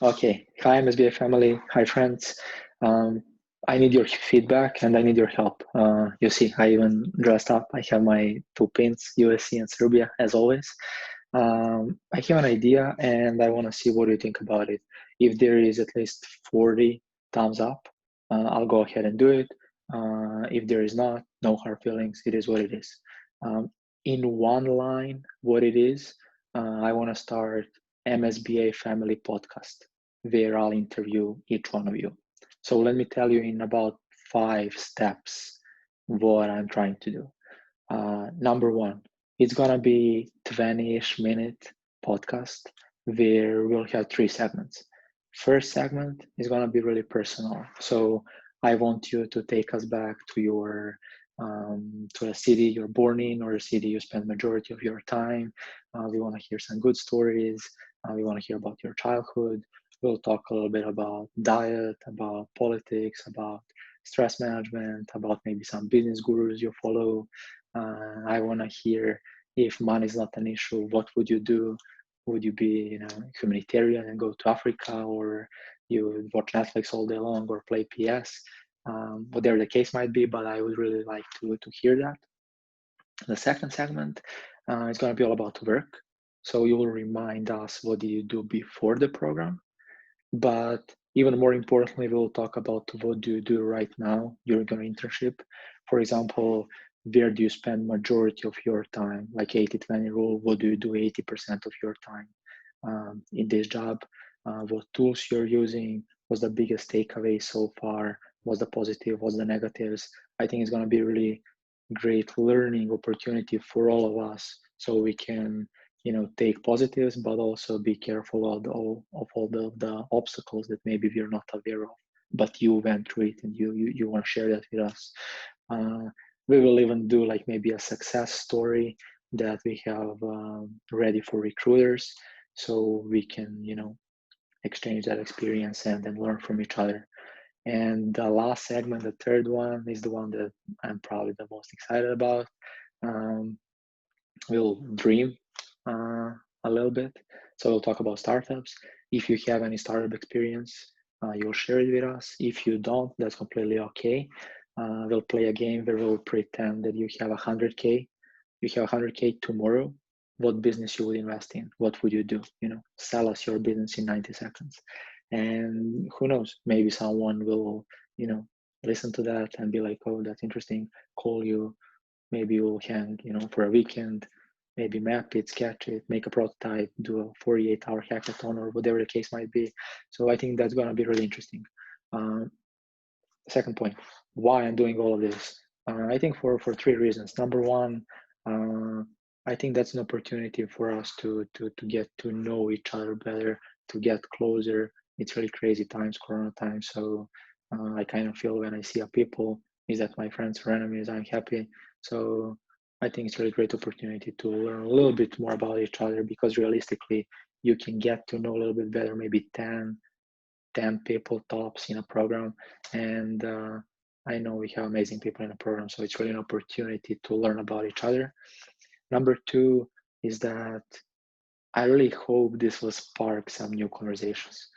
Okay. Hi, MSBA family. Hi, friends. Um, I need your feedback and I need your help. You see, I even dressed up. I have my two pins, USC and Serbia, as always. I have an idea and I want to see what you think about it. If there is at least 40 thumbs up, I'll go ahead and do it. If there is not, no hard feelings. It is what it is. Um, in one line, what it is, I want to start MSBA Family Podcast, where I'll interview each one of you. So let me tell you in about 5 steps what I'm trying to do. Number one, it's gonna be 20-ish minute podcast where we'll have 3 segments. First segment is gonna be really personal. So I want you to take us back to your to a city you're born in or a city you spend majority of your time. We want to hear some good stories. We want to hear about your childhood. We'll talk a little bit about diet, about politics, about stress management, about maybe some business gurus you follow. I want to hear if money is not an issue, what would you do? Would you be, humanitarian and go to Africa, or you would watch Netflix all day long, or play PS? Whatever the case might be, but I would really like to hear that. The second segment is going to be all about work. So you will remind us what did you do before the program, but even more importantly, we'll talk about what do you do right now during your internship. For example, where do you spend majority of your time, like 80-20 rule? What do you do 80% of your time in this job? What tools you're using? What's the biggest takeaway so far? What's the positive? What's the negatives? I think it's going to be really great learning opportunity for all of us, so we can take positives but also be careful of all the obstacles that maybe we're not aware of, but you went through it and you want to share that with us. uh, we will even do like maybe a success story that we have ready for recruiters, so we can exchange that experience and then learn from each other. And the last segment, the third one, is the one that I'm probably the most excited about. um, we'll dream uh, a little bit. So we'll talk about startups. If you have any startup experience, you'll share it with us. If you don't, that's completely okay. We'll play a game where we'll pretend that you have 100K. You have 100K tomorrow. What business you would invest in? What would you do? Sell us your business in 90 seconds. And who knows? Maybe someone will, you know, listen to that and be like, "Oh, that's interesting." Call you. Maybe you'll hang, for a weekend, maybe map it, sketch it, make a prototype, do a 48-hour hackathon or whatever the case might be. So I think that's going to be really interesting. Um, Second point, why I'm doing all of this. I think for 3 reasons. Number one, uh, I think that's an opportunity for us to get to know each other better, to get closer. It's really crazy times, Corona times. So I kind of feel when I see a people, is that my friends or enemies, I'm happy. So I think it's a really great opportunity to learn a little bit more about each other, because realistically, you can get to know a little bit better, maybe 10 people tops in a program. And I know we have amazing people in the program, so it's really an opportunity to learn about each other. Number two is that I really hope this will spark some new conversations.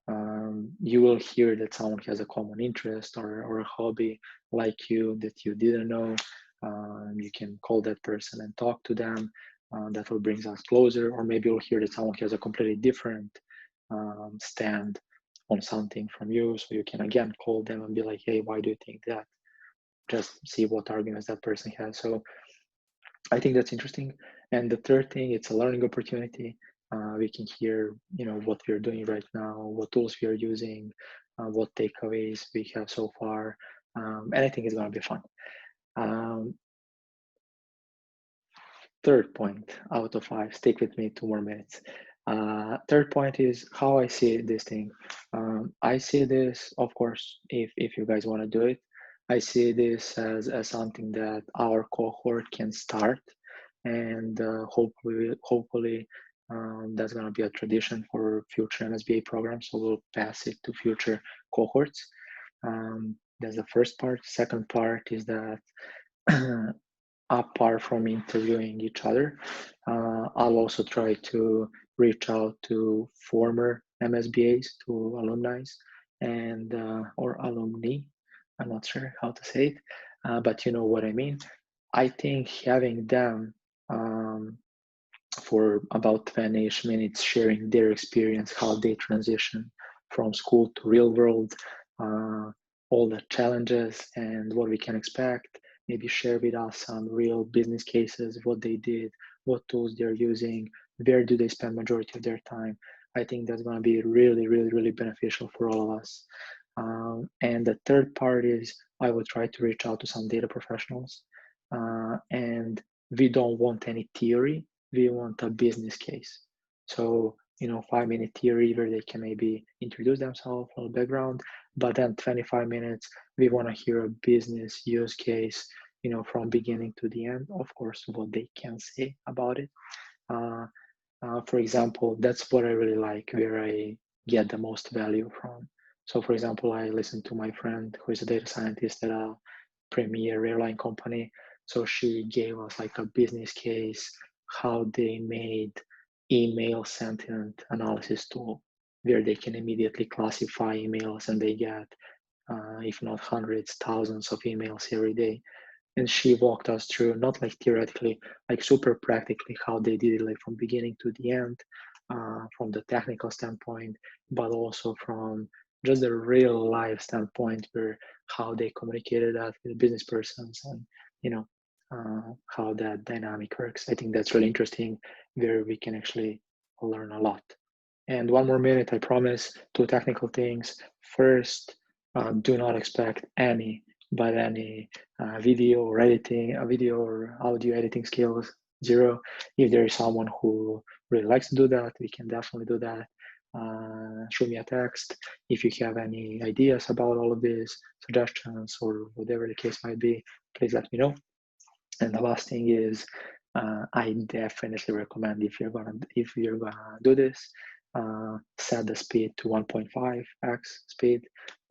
You will hear that someone has a common interest or a hobby like you that you didn't know. You can call that person and talk to them. That will bring us closer. Or maybe you'll hear that someone has a completely different stand on something from you. So you can again call them and be like, "Hey, why do you think that?" Just see what arguments that person has. So I think that's interesting. And the third thing, it's a learning opportunity. We can hear, what we're doing right now, what tools we are using, what takeaways we have so far, and I think it's going to be fun. Um, Third point out of 5. Stick with me 2 more minutes. Third point is how I see this thing. I see this, of course, if you guys want to do it, I see this as something that our cohort can start, and hopefully that's going to be a tradition for future MSBA programs. So we'll pass it to future cohorts. That's the first part. Second part is that apart from interviewing each other, I'll also try to reach out to former MSBAs, to alumni, and or alumni. I'm not sure how to say it, but you know what I mean. I think having them for about 20-ish minutes sharing their experience, how they transition from school to real world, all the challenges and what we can expect. Maybe share with us some real business cases, what they did, what tools they're using, where do they spend majority of their time. I think that's going to be really, really, really beneficial for all of us. And the third part is I will try to reach out to some data professionals. And we don't want any theory, we want a business case. So, 5-minute theory where they can maybe introduce themselves, a little background, but then 25 minutes, we want to hear a business use case, from beginning to the end, of course, what they can say about it. For example, that's what I really like, where I get the most value from. So, for example, I listened to my friend who is a data scientist at a premier airline company. So she gave us like a business case, how they made email sentiment analysis tool, where they can immediately classify emails and they get, if not hundreds, thousands of emails every day. And she walked us through, not like theoretically, like super practically, how they did it, like from beginning to the end, from the technical standpoint, but also from just the real life standpoint, where how they communicated that with business persons, and how that dynamic works. I think that's really interesting, where we can actually learn a lot. And one more minute, I promise. Two technical things. First, do not expect any video or editing, a video or audio editing skills. Zero. If there is someone who really likes to do that, we can definitely do that. Shoot me a text if you have any ideas about all of these, suggestions, or whatever the case might be. Please let me know. And the last thing is, I definitely recommend, if you're gonna do this, set the speed to 1.5x speed,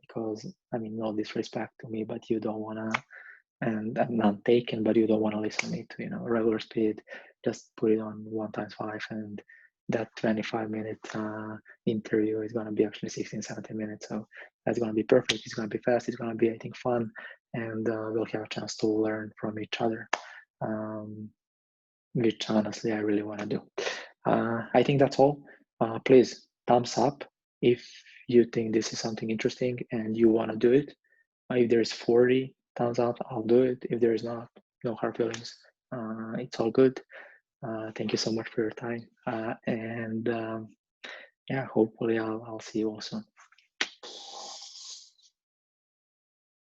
because no disrespect to me, but you don't wanna, and I'm not taken, but you don't want to listen to it to regular speed. Just put it on 1 times 5, and that 25-minute interview is going to be actually 16, 17 minutes. So that's going to be perfect. It's going to be fast. It's going to be, I think, fun, and we'll have a chance to learn from each other, which honestly I really want to do. I think that's all. Please thumbs up if you think this is something interesting and you want to do it. If there's 40 thumbs up, I'll do it. If there is not, no hard feelings. It's all good. Thank you so much for your time. And yeah, hopefully I'll see you all soon.